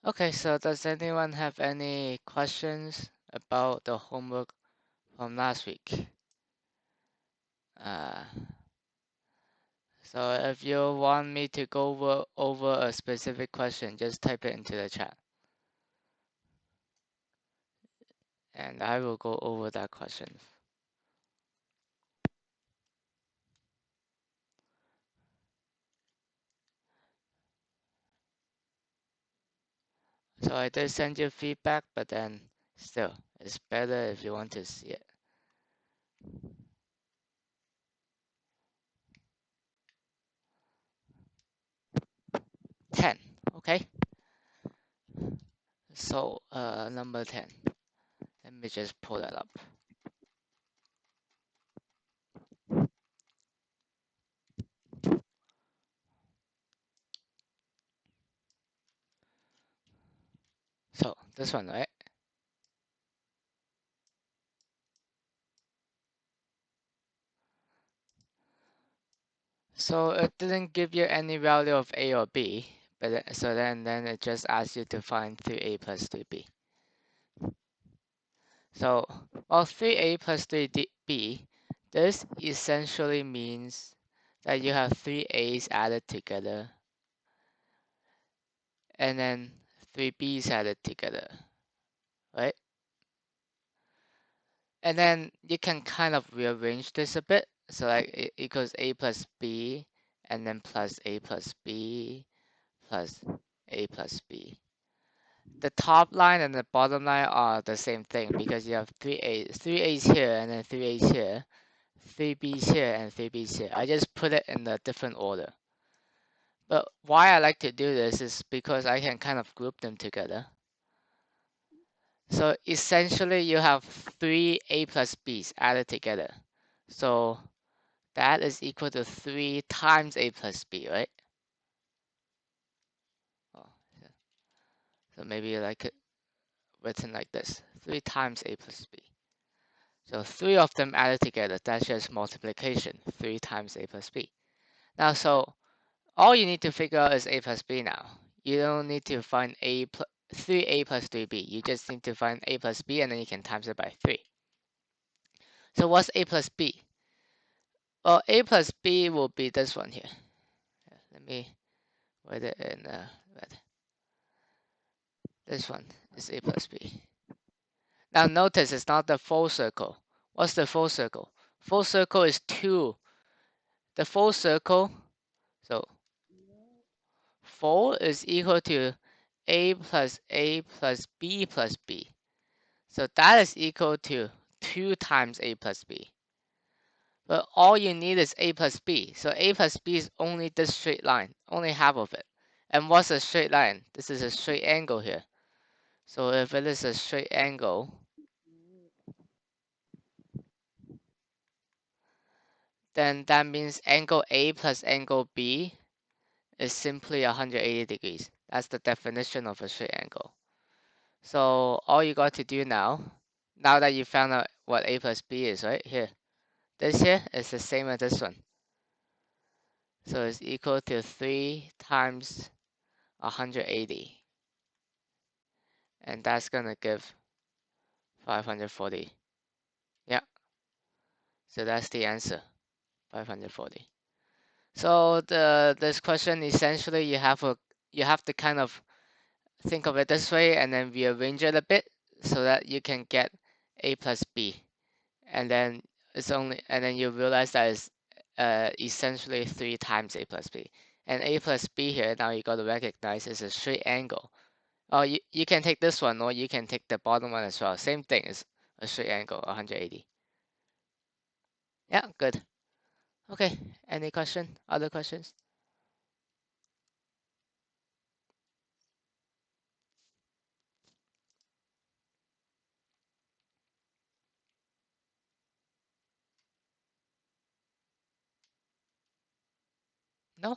Okay, so does anyone have any questions about the homework from last week? Uh, so if you want me to go over a specific question, just type it into the chat, and I will go over that question. So I did send you feedback, but then still, it's better if you want to see it. 10, okay? So, number 10. Let me just pull that up. So, this one, right? So it didn't give you any value of A or B, but so then it just asks you to find 3A plus 3B. So, well, 3A plus 3B, this essentially means that you have 3A's added together and then 3B's added together, right? And then you can kind of rearrange this a bit. So like it equals A plus B and then plus A plus B plus A plus B. The top line and the bottom line are the same thing because you have 3A's here and then 3A's here, 3B's here and 3B's here. I just put it in a different order. But why I like to do this is because I can kind of group them together. So essentially you have 3A plus B's added together. So that is equal to 3 times A plus B, right? Oh, yeah. So maybe like it written like this, 3 times A plus B. So 3 of them added together, that's just multiplication, 3 times A plus B. Now, so all you need to figure out is A plus B now. You don't need to find 3A plus 3B. You just need to find A plus B and then you can times it by 3. So what's A plus B? Well, A plus B will be this one here. Let me write it in red. This one is A plus B. Now notice it's not the full circle. What's the full circle? Full circle is 2. The full circle, so full is equal to A plus B plus B. So that is equal to 2 times A plus B. But all you need is A plus B. So A plus B is only this straight line, only half of it. And what's a straight line? This is a straight angle here. So if it is a straight angle, then that means angle A plus angle B is simply 180 degrees. That's the definition of a straight angle. So all you got to do now that you found out what A plus B is, right here, this here is the same as this one. So it's equal to 3 times 180. And that's gonna give 540. Yeah, so that's the answer, 540. So this question essentially you have to kind of think of it this way and then rearrange it a bit so that you can get A plus B. And then you realize that it's essentially 3 times A plus B. And A plus B here, now you got to recognize is a straight angle. Oh, you can take this one or you can take the bottom one as well. Same thing, is a straight angle, 180. Yeah, good. Okay, any question? Other questions? No?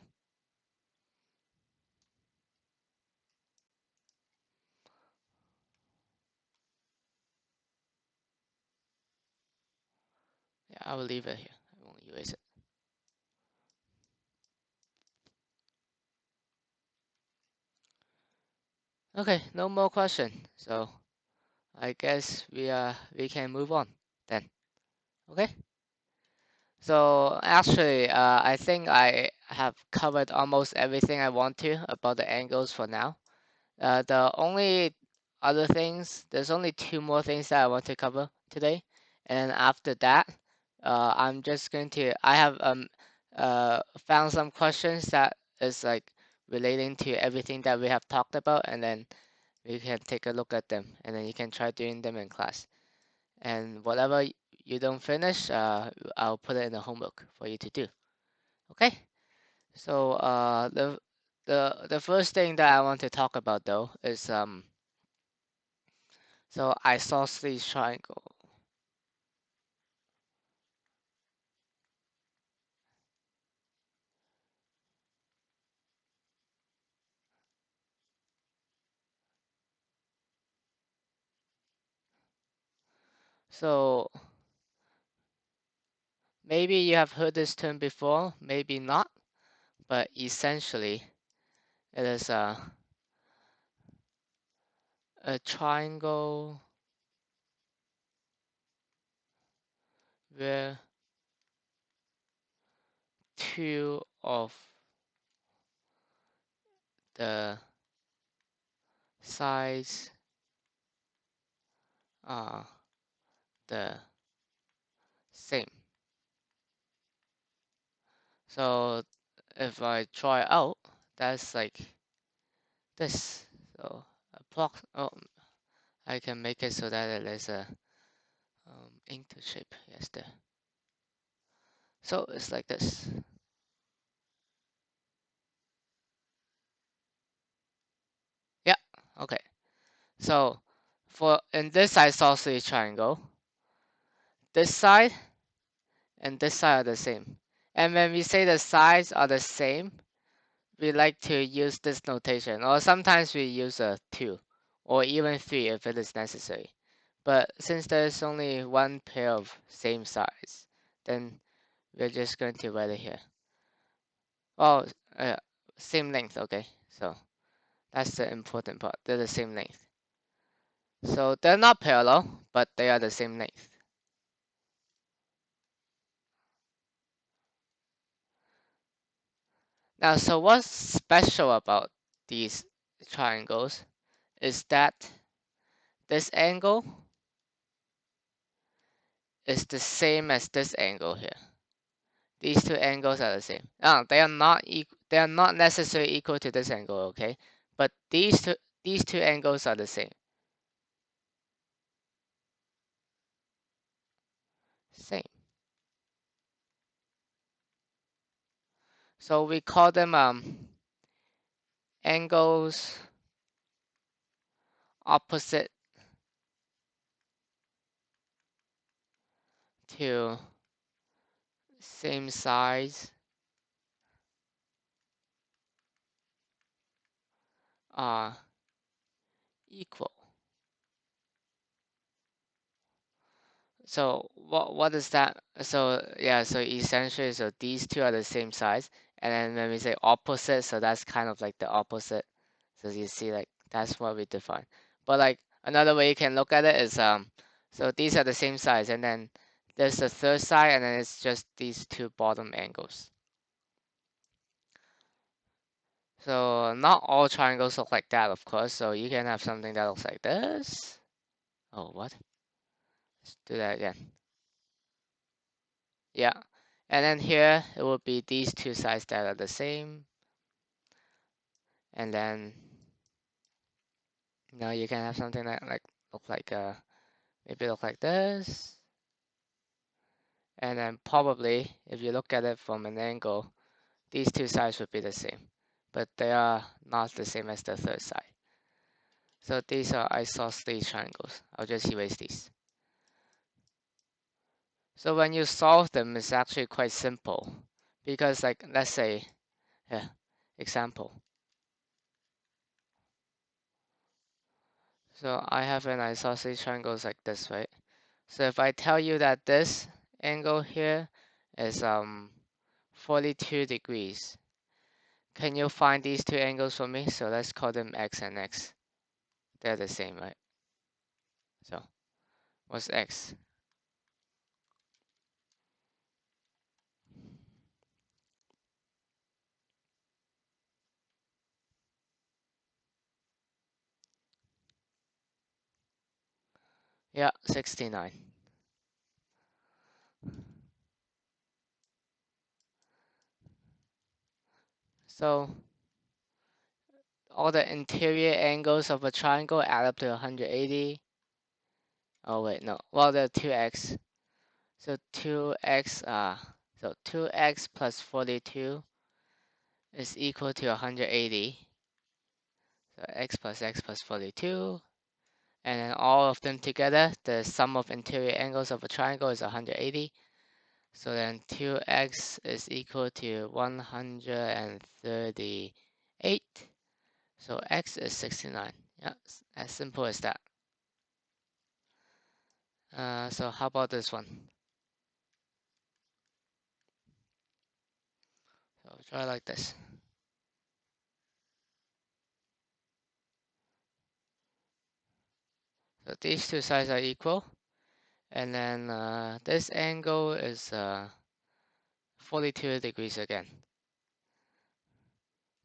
Yeah, I will leave it here. I won't erase it. Okay, no more question. So I guess we can move on then. Okay. So actually, I think I have covered almost everything I want to about the angles for now. The only other things, there's only two more things that I want to cover today, and after that, I'm just going to. I have found some questions that is like relating to everything that we have talked about, and then we can take a look at them, and then you can try doing them in class. And whatever you don't finish, I'll put it in the homework for you to do. Okay? So the first thing that I want to talk about though is so isosceles triangle. So maybe you have heard this term before, maybe not, but essentially it is a triangle where two of the sides are the same. So if I try out, that's like this. So I can make it so that it is a into shape. Yes, there. So it's like this. Yeah. Okay. So for in this isosceles triangle, this side and this side are the same. And when we say the sides are the same, we like to use this notation, or sometimes we use a 2 or even 3 if it is necessary. But since there's only one pair of same size, then we're just going to write it here. Oh, same length, okay. So that's the important part. They're the same length. So they're not parallel, but they are the same length. Now, so what's special about these triangles is that this angle is the same as this angle here. These two angles are the same. They are not they are not necessarily equal to this angle, okay? But these two angles are the same. Same. So we call them angles opposite to same size are equal. So what is that? So yeah, so essentially, so these two are the same size, and then when we say opposite, so that's kind of like the opposite. So you see, like that's what we define. But like another way you can look at it is so these are the same size, and then there's the third side, and then it's just these two bottom angles. So not all triangles look like that, of course. So you can have something that looks like this. Oh, what? Let's do that again. Yeah. And then here it will be these two sides that are the same. And then now you can have something that like look like maybe look like this. And then probably if you look at it from an angle, these two sides would be the same. But they are not the same as the third side. So these are isosceles triangles. I'll just erase these. So when you solve them, it's actually quite simple. Because like let's say, yeah, example. So I have an isosceles triangles like this, right? So if I tell you that this angle here is 42 degrees, can you find these two angles for me? So let's call them x and x. they're the same, right? So what's x? Yeah, 69. So all the interior angles of a triangle add up to 180. Oh wait, no. Well, the 2x. So 2x, so 2x plus 42 is equal to 180. So x plus 42. And then all of them together, the sum of interior angles of a triangle is 180. So then 2x is equal to 138. So x is 69. Yeah, as simple as that. So how about this one? So try like this. So these two sides are equal. And then this angle is 42 degrees again.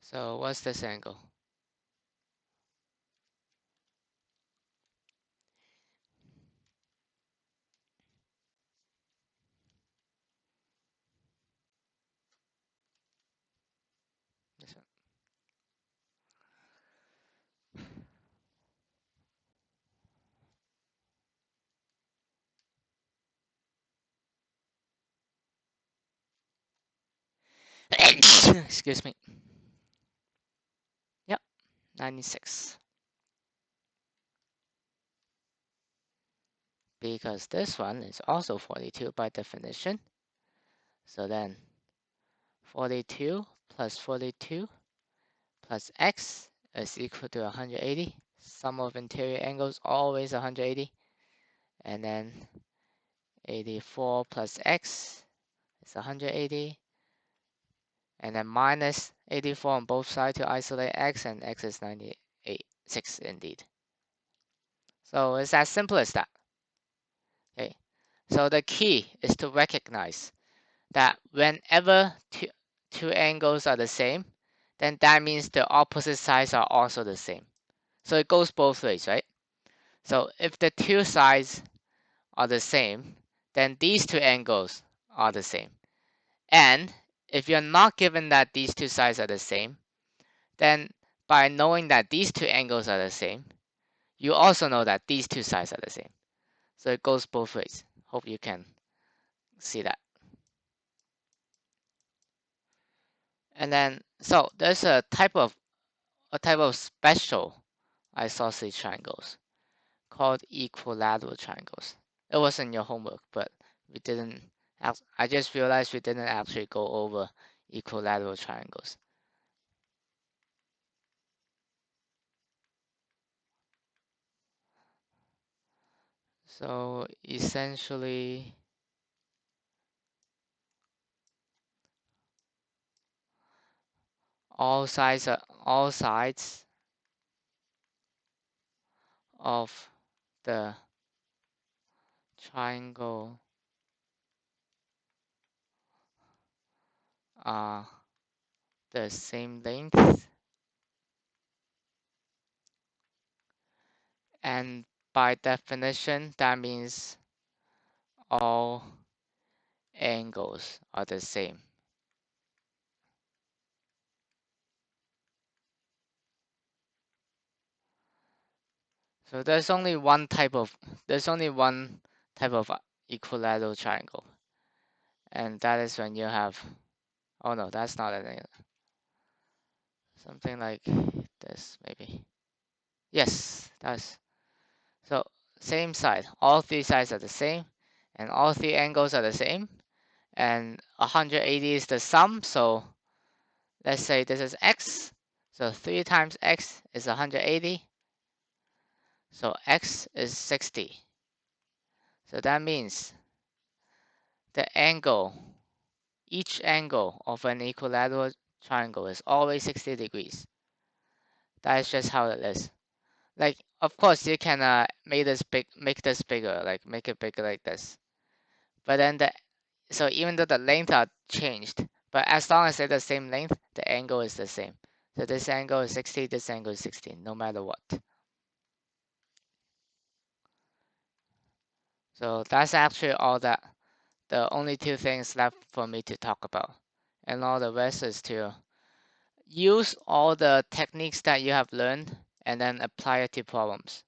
So what's this angle? This one. Excuse me. Yep, 96. Because this one is also 42 by definition. So then 42 plus 42 plus x is equal to 180. Sum of interior angles always 180. And then 84 plus x is 180. And then minus 84 on both sides to isolate x, and x is 98.6 indeed. So it's as simple as that. Okay. So the key is to recognize that whenever two angles are the same, then that means the opposite sides are also the same. So it goes both ways, right? So if the two sides are the same, then these two angles are the same. And if you're not given that these two sides are the same, then by knowing that these two angles are the same, you also know that these two sides are the same. So it goes both ways. Hope you can see that. And then, so there's a type of special isosceles triangles called equilateral triangles. It was in your homework, but we didn't. I just realized we didn't actually go over equilateral triangles. So essentially, all sides of the triangle are the same length, and by definition, that means all angles are the same. So there's only one type of equilateral triangle, and that is when you have, oh no, that's not it. Something like this maybe. Yes, that's so same side. All three sides are the same, and all three angles are the same, and 180 is the sum. So let's say this is x. So 3 times x is 180. So x is 60. So that means the angle, each angle of an equilateral triangle is always 60 degrees. That is just how it is. Like, of course, you can make this bigger, like make it bigger like this. But then so even though the length are changed, but as long as they're the same length, the angle is the same. So this angle is 60, this angle is 60, no matter what. So that's actually all the only two things left for me to talk about. And all the rest is to use all the techniques that you have learned and then apply it to problems.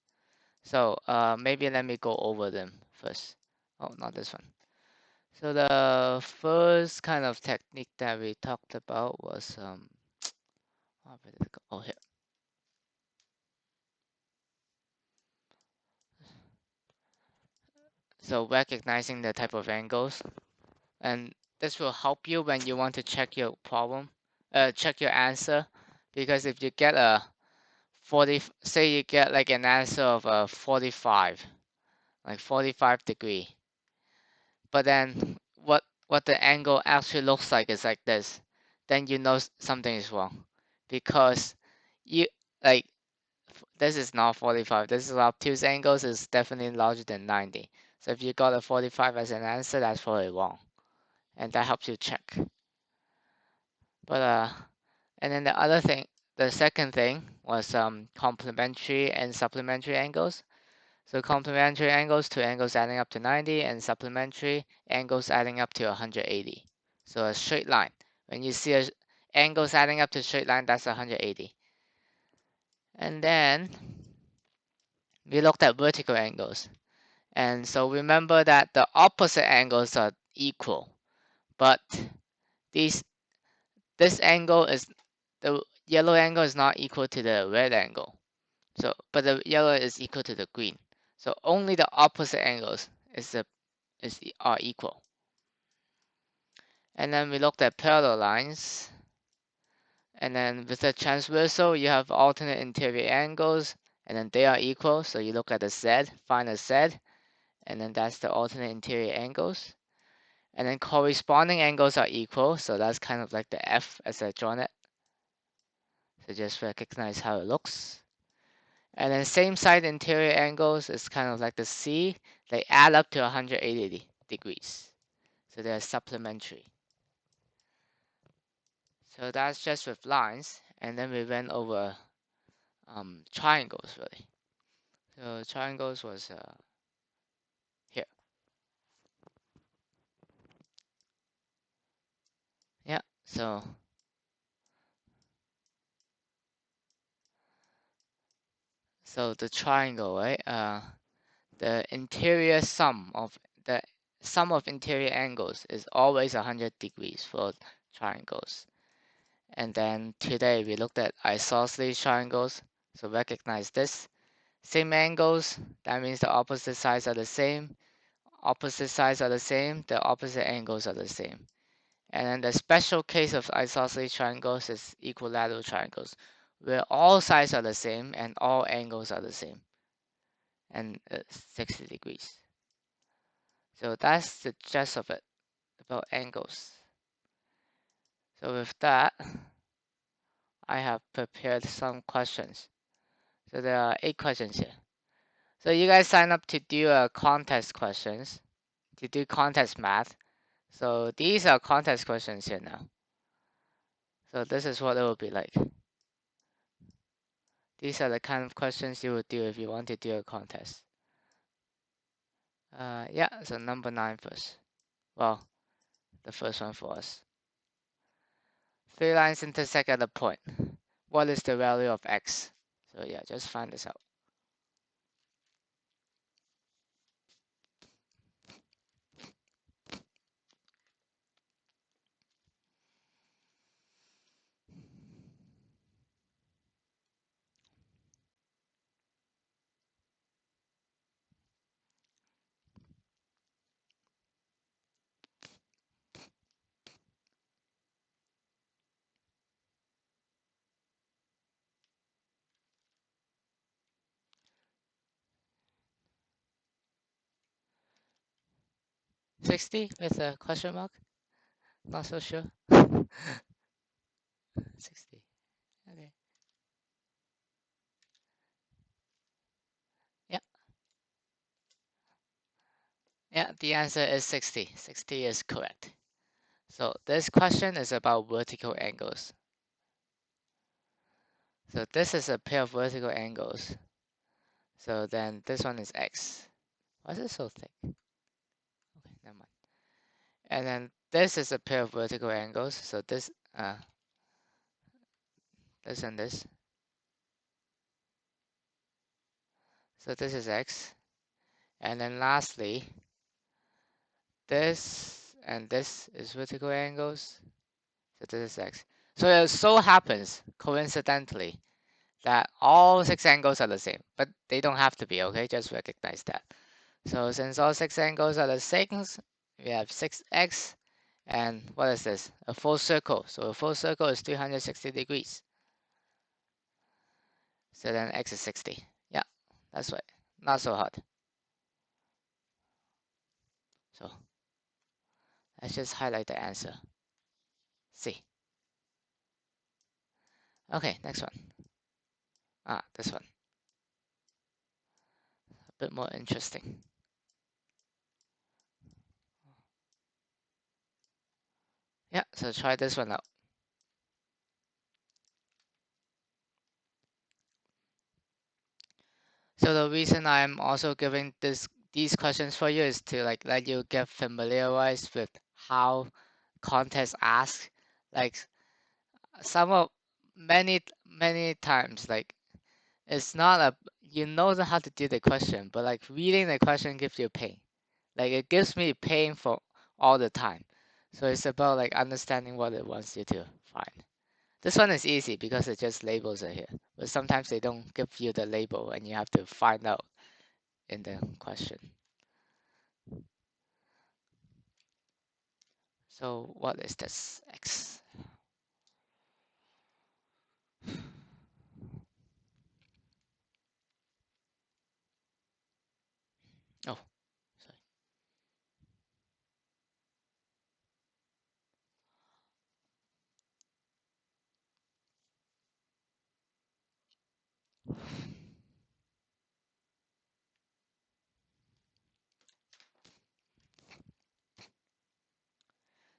So maybe let me go over them first. Oh, not this one. So the first kind of technique that we talked about was where did it go? Oh, here. So recognizing the type of angles, and this will help you when you want to check your problem, check your answer, because if you get a 40, say you get like an answer of a 45, like 45 degree, but then what the angle actually looks like is like this, then you know something is wrong, because you like this is not 45. This is obtuse angles is definitely larger than 90. So if you got a 45 as an answer, that's probably wrong, and that helps you check. But and then the second thing was complementary and supplementary angles. So complementary angles, two angles adding up to 90, and supplementary angles adding up to 180. So a straight line. When you see angles adding up to a straight line, that's 180. And then we looked at vertical angles. And so remember that the opposite angles are equal, but these this angle is the yellow angle is not equal to the red angle. So but the yellow is equal to the green. So only the opposite angles are equal. And then we looked at parallel lines. And then with the transversal, you have alternate interior angles, and then they are equal. So you look at the Z, find a Z, and then that's the alternate interior angles. And then corresponding angles are equal, so that's kind of like the F as I drawn it. So just recognize how it looks. And then same side interior angles is kind of like the C. They add up to 180 degrees. So they're supplementary. So that's just with lines. And then we went over triangles really. So triangles was here. Yeah. So the triangle, right? The interior the sum of interior angles is always 100 degrees for triangles. And then today we looked at isosceles triangles. So recognize this. Same angles, that means the opposite sides are the same. Opposite sides are the same, the opposite angles are the same. And then the special case of isosceles triangles is equilateral triangles, where all sides are the same and all angles are the same, and 60 degrees. So that's the gist of it about angles. So with that, I have prepared some questions. So there are 8 questions here. So you guys sign up to do contest questions, to do contest math. So these are contest questions here now. So this is what it will be like. These are the kind of questions you would do if you want to do a contest. Yeah, so number 9 first. Well, the first one for us. 3 lines intersect at a point. What is the value of x? So yeah, just find this out. $60 with a question mark? Not so sure. 60. Okay. Yeah, the answer is 60. 60 is correct. So this question is about vertical angles. So this is a pair of vertical angles. So then this one is x. Why is it so thick? Okay, never mind. And then this is a pair of vertical angles. So this and this. So this is x. And then lastly, this and this is vertical angles. So this is x. So it so happens, coincidentally, that all 6 angles are the same, but they don't have to be, okay? Just recognize that. So since all 6 angles are the same, we have 6x, and what is this? A full circle. So a full circle is 360 degrees. So then x is 60. Yeah, that's right. Not so hard. So let's just highlight the answer. C. Okay, next one. This one. A bit more interesting. Yeah, so try this one out. So the reason I'm also giving these questions for you is to like let you get familiarized with how contests ask. Like some of many times, like it's not a you know how to do the question, but like reading the question gives you pain. Like it gives me pain for all the time. So it's about like understanding what it wants you to find. This one is easy because it just labels it here. But sometimes they don't give you the label and you have to find out in the question. So what is this x? Oh, sorry.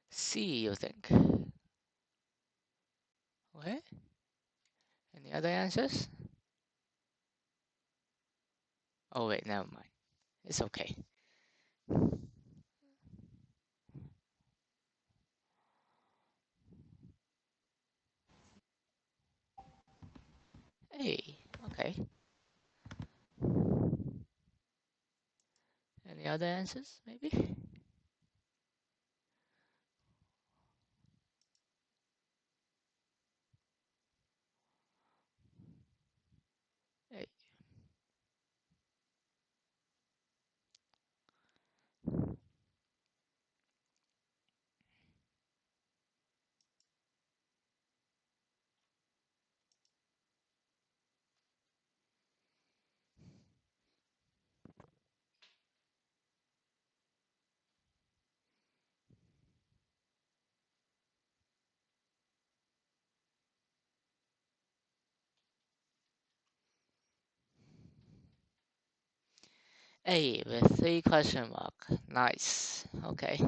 C, you think? Okay. Any other answers? Oh wait, never mind. It's okay. Hey, okay. Any other answers, maybe? Hey. Hey, with 3 question mark. Nice. Okay.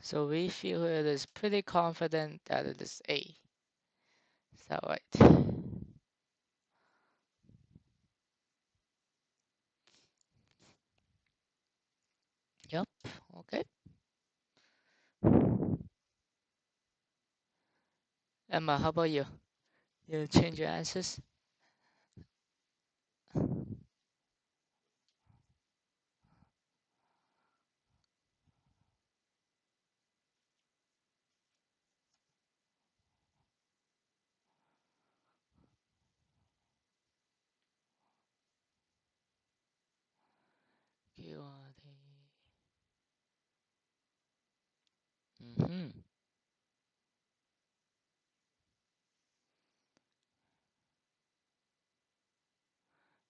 So we feel it is pretty confident that it is A. Is that right? Yep. Okay. Emma, how about you? You change your answers? Hmm.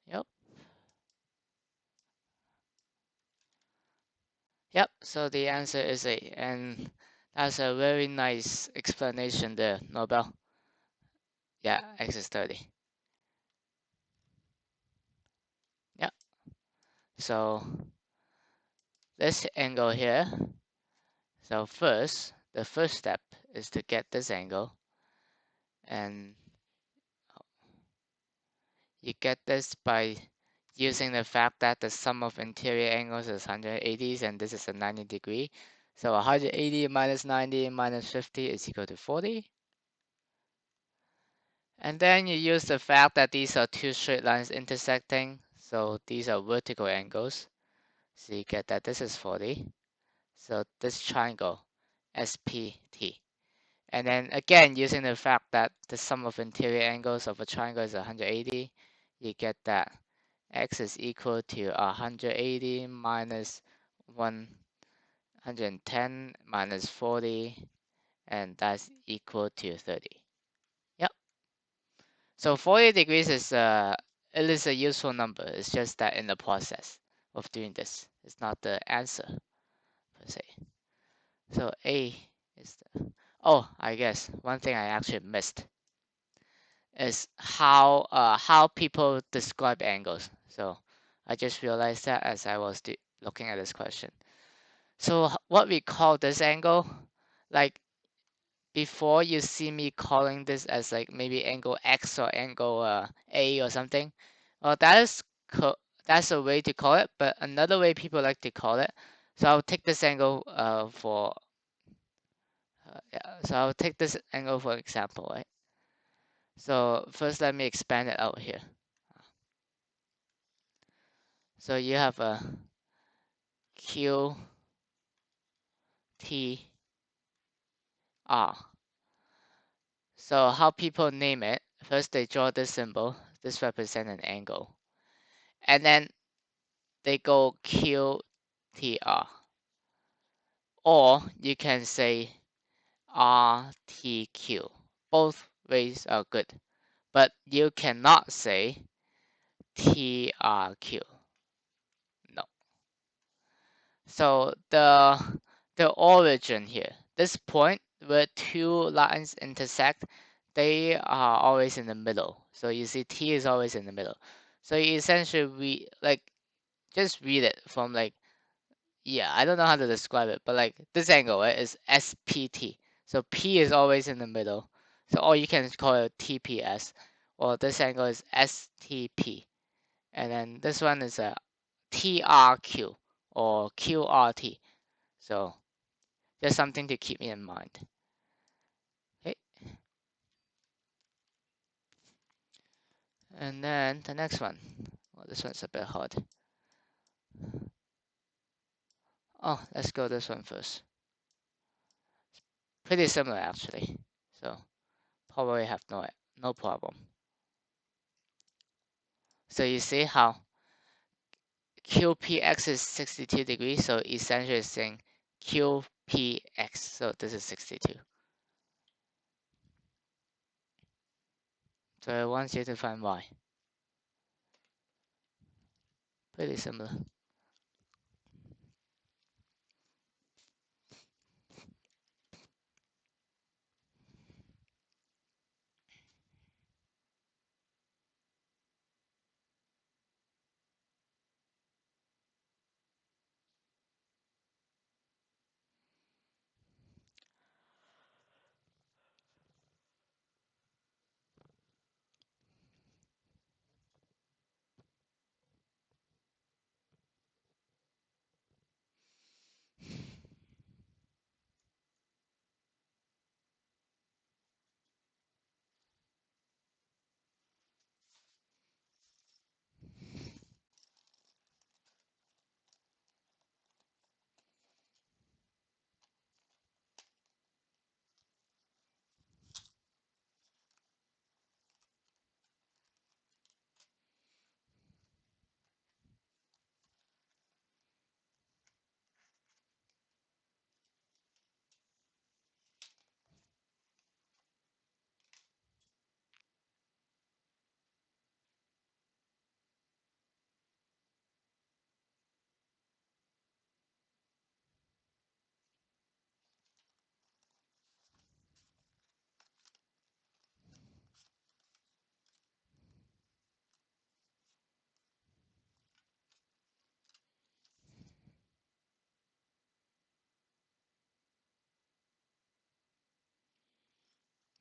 Yep. Yep. So the answer is A, and that's a very nice explanation there, Nobel. Yeah, X is 30. Yep. So this angle here. So first, the first step is to get this angle, and you get this by using the fact that the sum of interior angles is 180 and this is a 90 degree. So 180 minus 90 minus 50 is equal to 40. And then you use the fact that these are two straight lines intersecting. So these are vertical angles. So you get that this is 40. So this triangle, SPT. And then again, using the fact that the sum of interior angles of a triangle is 180, you get that x is equal to 180 minus 110 minus 40, and that's equal to 30. Yep. So 40 degrees it is a useful number. It's just that in the process of doing this, it's not the answer per se. So A is the, oh, I guess one thing I actually missed is how people describe angles. So I just realized that as I was looking at this question. So what we call this angle, like before you see me calling this as like maybe angle X or angle A or something, well that's a way to call it. But another way people like to call it. So I'll take this angle yeah, so I'll take this angle for example, right? So first let me expand it out here. So you have a Q T R. So how people name it, first they draw this symbol, this represents an angle. And then they go QTR. Or you can say RTQ. Both ways are good. But you cannot say TRQ. No. So the origin here, this point where two lines intersect, they are always in the middle. So you see T is always in the middle. So you essentially just read it from like, yeah, I don't know how to describe it, but like this angle, right, is SPT. So P is always in the middle. So or you can call it TPS, or this angle is STP. And then this one is a TRQ or QRT. So just something to keep in mind. Okay. And then the next one. Well, this one's a bit hard. Oh, let's go this one first. Pretty similar actually. So probably have no problem. So you see how QPX is 62 degrees, so essentially it's saying QPX, so this is 62. So it wants you to find Y. Pretty similar.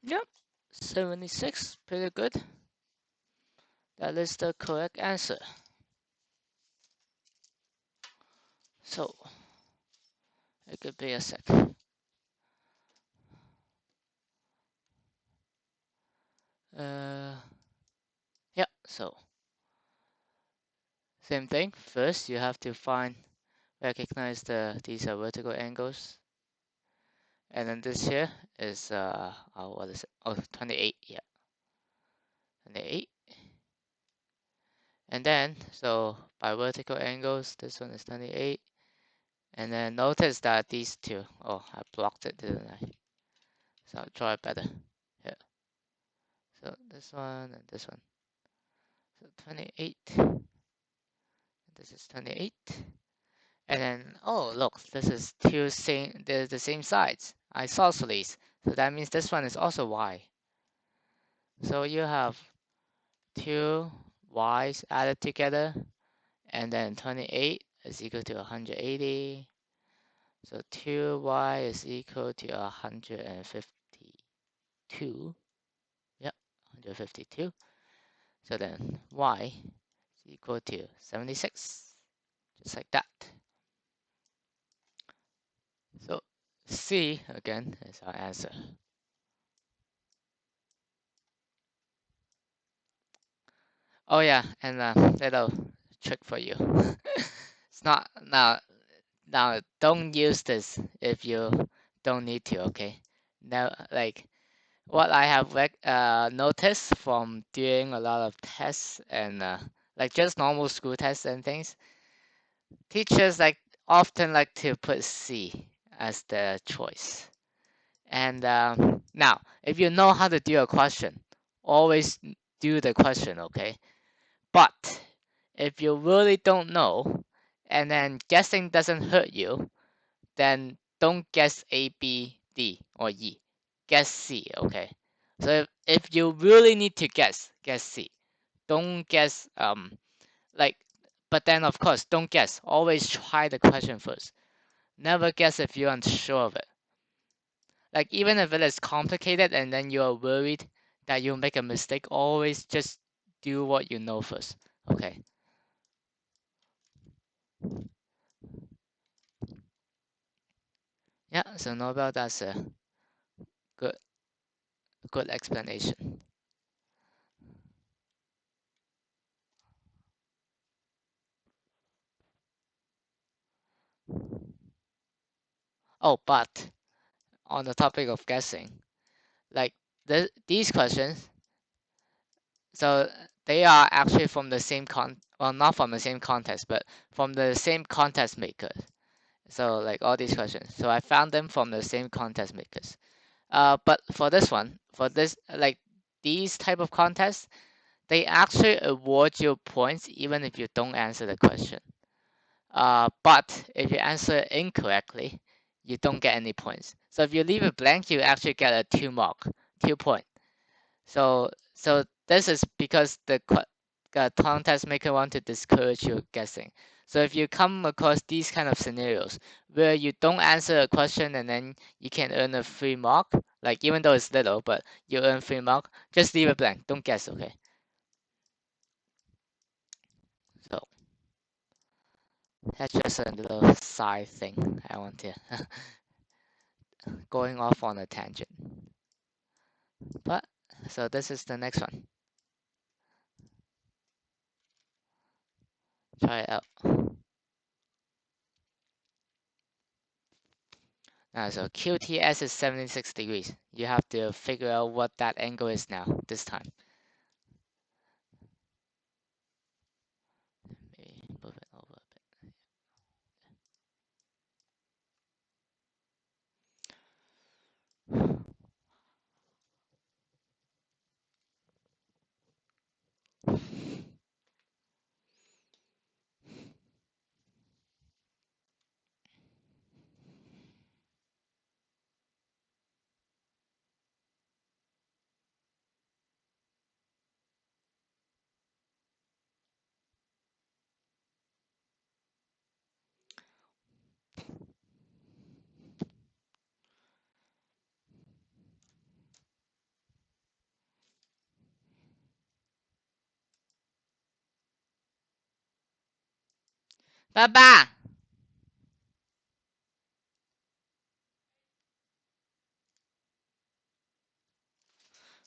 Yep, 76, pretty good. That is the correct answer. So, it could be a sec. Yeah, so same thing. First, you have to recognize these are vertical angles. And then this here is, what is it? Oh, 28, yeah, 28. And then, so by vertical angles, this one is 28. And then notice that these two, oh, I blocked it, didn't I? So I'll draw it better. Yeah. So this one and this one. So 28. This is 28. And then, oh, look, this is they're the same sides, isosceles. So that means this one is also y. So you have two y's added together, and then 28 is equal to 180. So 2y is equal to 152. Yep, 152. So then y is equal to 76, just like that. So C, again, is our answer. Oh yeah, and little trick for you. It's not now. Don't use this if you don't need to. Okay. Now, like what I have noticed from doing a lot of tests and like just normal school tests and things, teachers often like to put C as the choice. And now, if you know how to do a question, always do the question. Okay. But if you really don't know, and then guessing doesn't hurt you, then don't guess A, B, D, or E. Guess C, okay? So if you really need to guess C. Don't guess like but then of course don't guess. Always try the question first. Never guess if you're unsure of it. Like even if it is complicated and then you're worried that you'll make a mistake, always just do what you know first. Okay. Yeah, so Nobel, that's a good good explanation. Oh, but on the topic of guessing, like these questions, so they are actually from the same well, not from the same contest, but from the same contest makers. So like all these questions, so I found them from the same contest makers. But for this one, for this like these type of contests, they actually award you points even if you don't answer the question. But if you answer incorrectly, you don't get any points. So if you leave it blank, you actually get a 2 mark, 2 point. So this is because the contest maker want to discourage you guessing. So if you come across these kind of scenarios where you don't answer a question and then you can earn a 3 mark, like even though it's little, but you earn 3 mark, just leave it blank. Don't guess, okay? So that's just a little side thing I want to going off on a tangent. But so this is the next one. Try it out. Now, so QTS is 76 degrees. You have to figure out what that angle is now, this time. Maybe move it over a bit. 爸爸，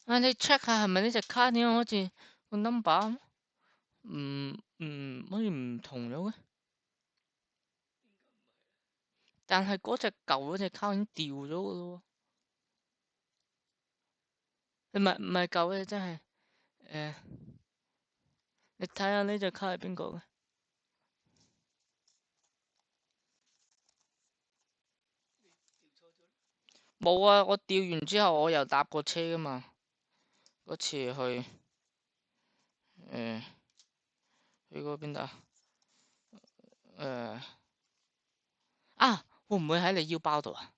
啊你 check 下係咪呢隻卡？點解好似個 number 好似唔同咗嘅？但係嗰隻舊嗰隻卡已經掉咗嘅咯喎，唔係舊嘅，真係誒，你睇下呢隻卡係邊個嘅？冇啊！我掉完之後我又搭過車噶嘛，嗰次去嗰邊度啊？誒會唔會喺你腰包度啊？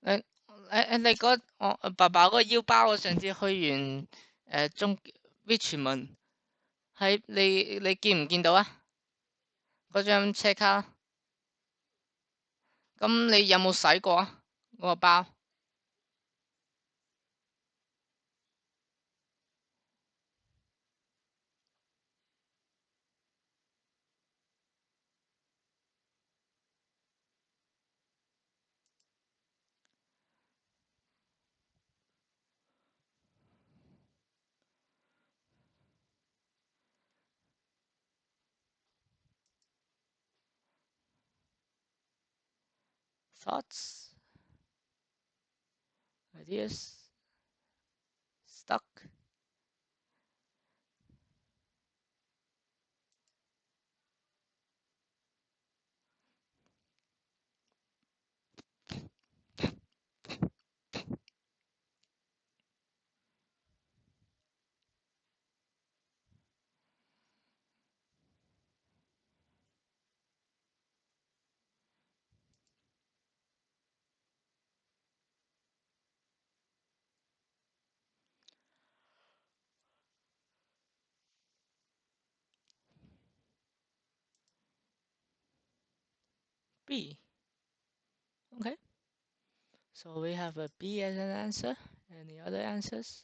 你我爸爸嗰個腰包，我上次去完中 Richmond 喺你見唔見到啊？嗰張車卡，咁你有冇洗過啊？嗰個包？Thoughts, ideas, stuck. B. Okay. So we have a B as an answer. Any other answers?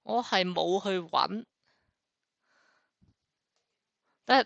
我係冇去揾，但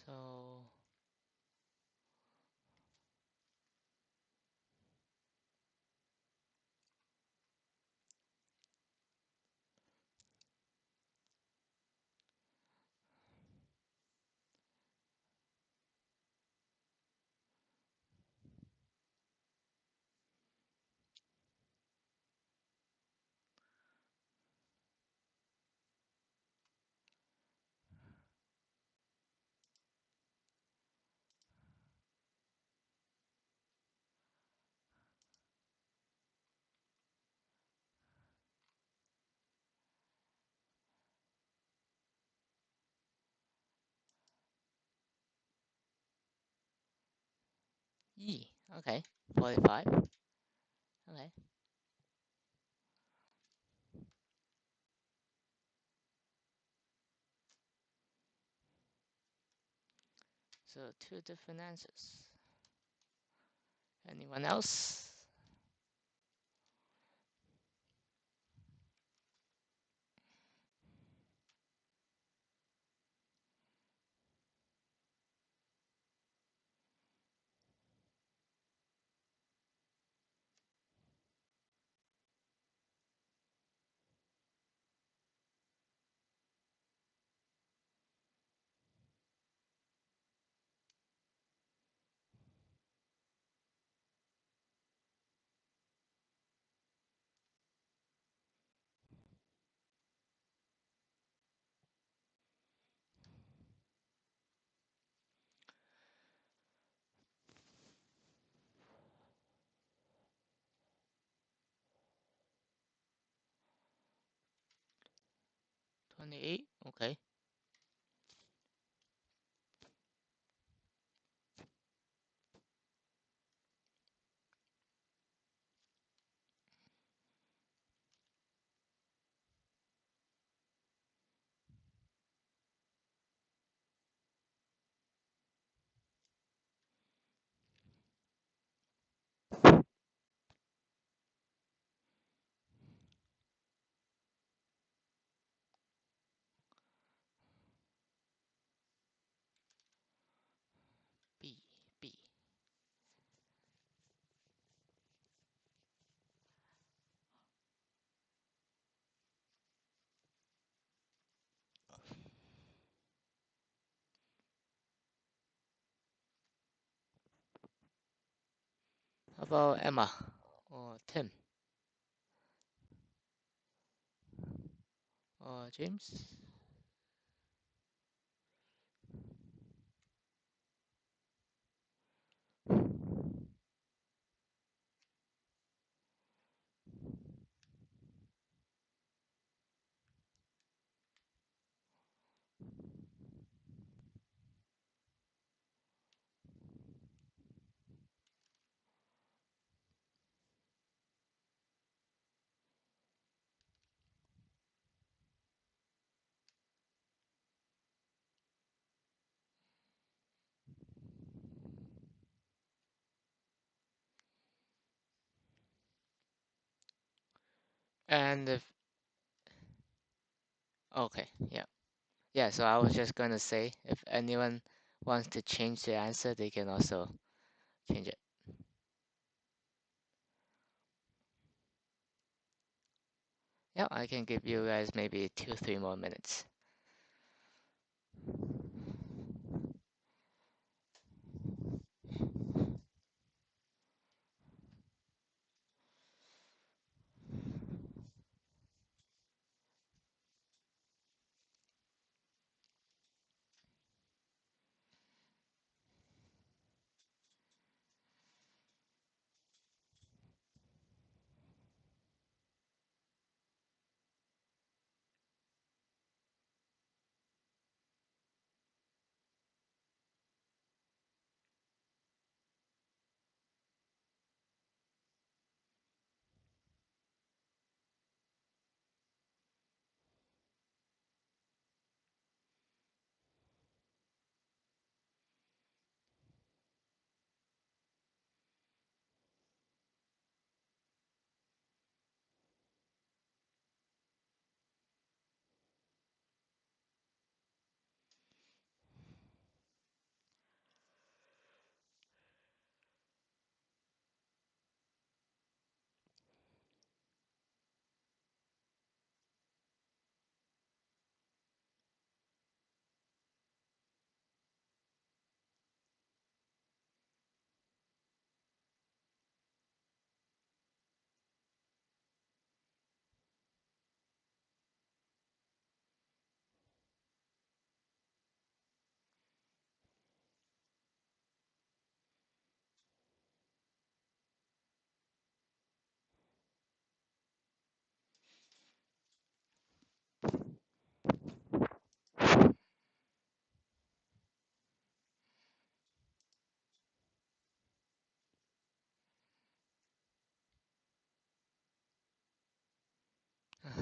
so E. Okay. 45. Okay. So two different answers. Anyone else? 28. Okay. B. B. How about Emma or Tim or James? And if okay, yeah. Yeah, so I was just gonna say if anyone wants to change the answer, they can also change it. Yeah, I can give you guys maybe 2, 3 more minutes.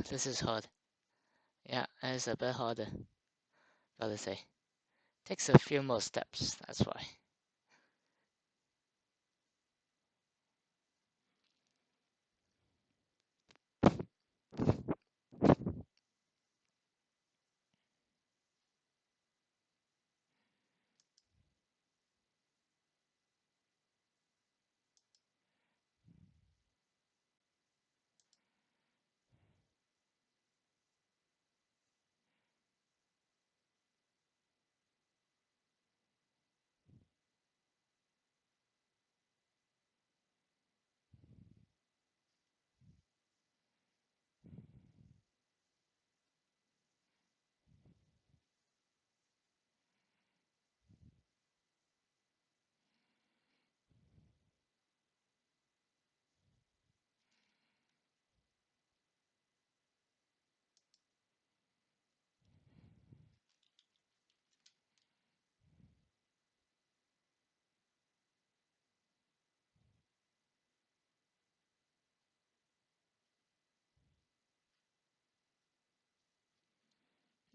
This is hard. Yeah, it's a bit harder, gotta say. Takes a few more steps, that's why.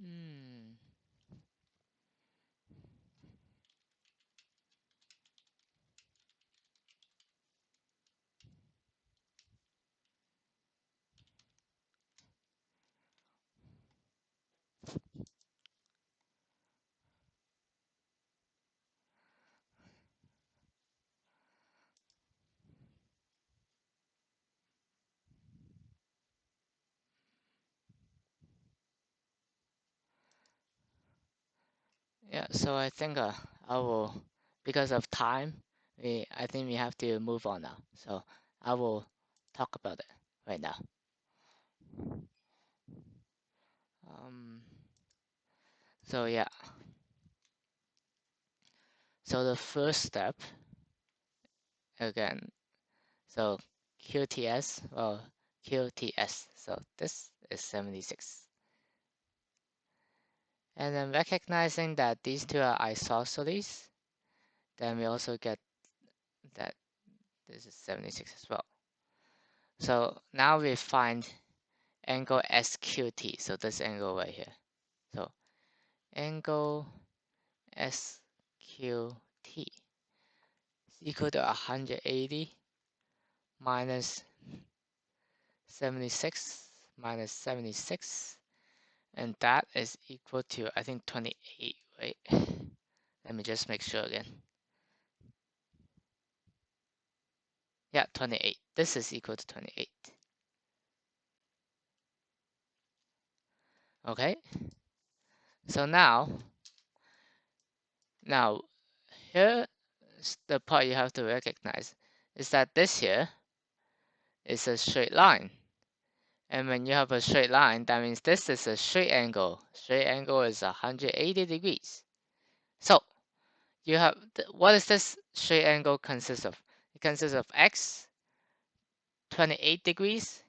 Hmm. Yeah, so I think I will, because of time, I think we have to move on now. So I will talk about it right now. Um, so yeah, so the first step again, so QTS, well, QTS, so this is 76. And then recognizing that these two are isosceles, then we also get that this is 76 as well. So now we find angle SQT, so this angle right here. So angle SQT is equal to 180 minus 76 minus 76, and that is equal to, I think, 28, right? Let me just make sure again. Yeah, 28. This is equal to 28. Okay, so now here the part you have to recognize is that this here is a straight line. And when you have a straight line, that means this is a straight angle. Straight angle is 180 degrees. So you have, what does this straight angle consist of? It consists of x, 28 degrees,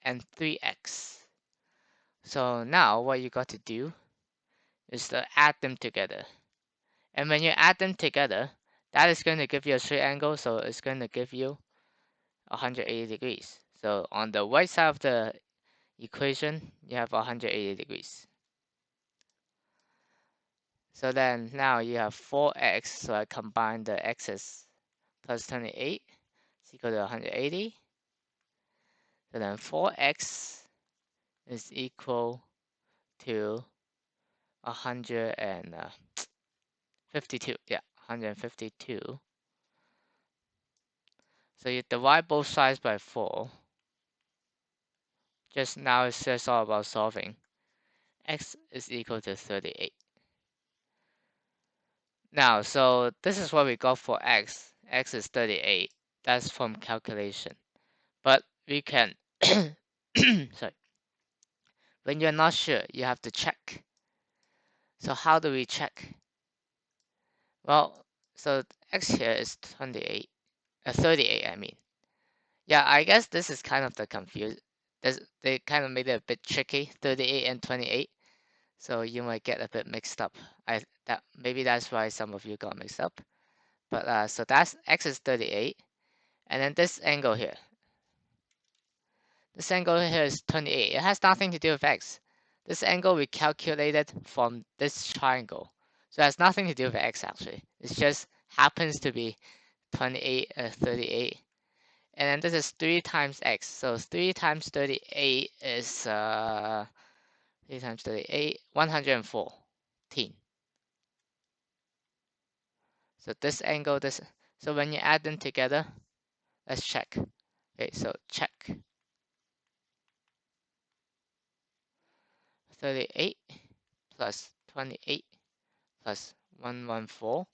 and 3x. So now what you got to do is to add them together. And when you add them together, that is going to give you a straight angle, so it's going to give you 180 degrees. So on the right side of the equation, you have 180 degrees. So then now you have 4x, so I combine the x's plus 28 is equal to 180. So then 4x is equal to 152. Yeah, 152. So you divide both sides by 4. Just now it's just all about solving. X is equal to 38. Now, so this is what we got for x. X is 38. That's from calculation. But we can, sorry. When you're not sure, you have to check. So how do we check? Well, so x here is 28, 38, I mean. Yeah, I guess this is kind of the confuse. They kind of made it a bit tricky, 38 and 28. So you might get a bit mixed up. Maybe that's why some of you got mixed up. But so that's x is 38, and then this angle here. This angle here is 28. It has nothing to do with x. This angle we calculated from this triangle. So it has nothing to do with x actually. It just happens to be 28, 38. And then this is 3 times x. So 3 times 38 is 3 times 38, 114. So this angle, so when you add them together, let's check. Okay, so check. 38 plus 28 plus 114.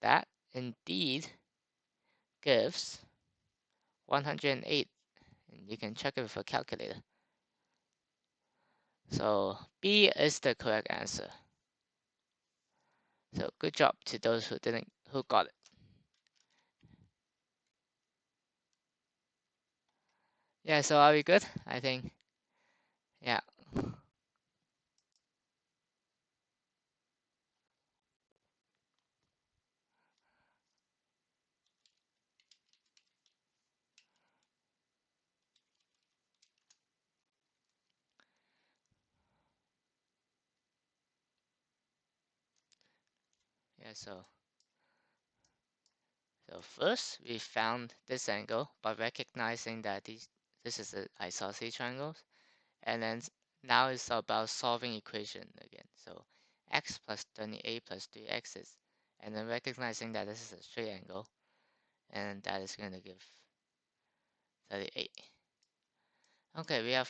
That indeed gives 108. And you can check it with a calculator. So B is the correct answer. So good job to those who got it. Yeah, so are we good? I think, yeah. Yeah, so first we found this angle by recognizing that this is an isosceles triangle, and then now it's about solving equation again. So x plus 28 plus 3x's, and then recognizing that this is a straight angle, and that is going to give 38. Okay, we have